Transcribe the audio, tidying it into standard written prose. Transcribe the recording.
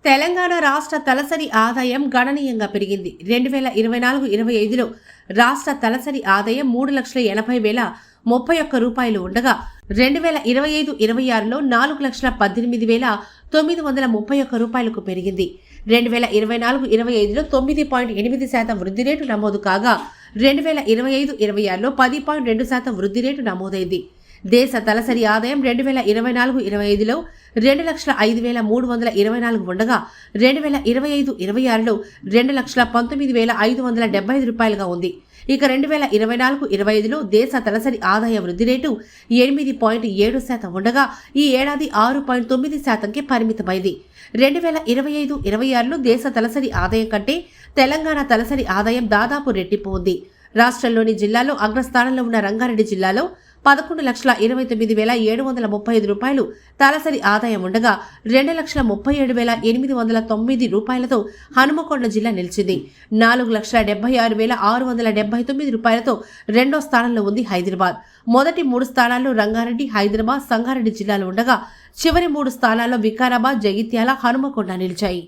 తెలంగాణ రాష్ట్ర తలసరి ఆదాయం గణనీయంగా పెరిగింది. 2024-25లో రాష్ట్ర తలసరి ఆదాయం 3,80,031 రూపాయలు ఉండగా 2025-26లో 4,18,931 రూపాయలకు పెరిగింది. 2024-25లో 9.8% వృద్ధి రేటు నమోదు కాగా 2025-26లో 10.2% వృద్ధి రేటు నమోదైంది. దేశ తలసరి ఆదాయం 2024-25లో 2,05,324 ఉండగా 2025-26లో 2,19,575 రూపాయలుగా ఉంది. ఇక 2024-25లో దేశ తలసరి ఆదాయ వృద్ధి రేటు 8.7% ఉండగా ఈ ఏడాది 6.9%కి పరిమితమైంది. 2025-26లో దేశ తలసరి ఆదాయం కంటే తెలంగాణ తలసరి ఆదాయం దాదాపు రెట్టింపు ఉంది. రాష్ట్రంలోని జిల్లాలో అగ్రస్థానంలో ఉన్న రంగారెడ్డి జిల్లాలో 11,29,735 రూపాయలు తలసరి ఆదాయం ఉండగా 2,37,809 రూపాయలతో హనుమకొండ జిల్లా నిలిచింది. 4,76,679 రూపాయలతో రెండో స్థానంలో ఉంది హైదరాబాద్. మొదటి 3 స్థానాల్లో రంగారెడ్డి, హైదరాబాద్, సంగారెడ్డి జిల్లాలు ఉండగా చివరి 3 స్థానాల్లో వికారాబాద్, జగిత్యాల, హనుమకొండ నిలిచాయి.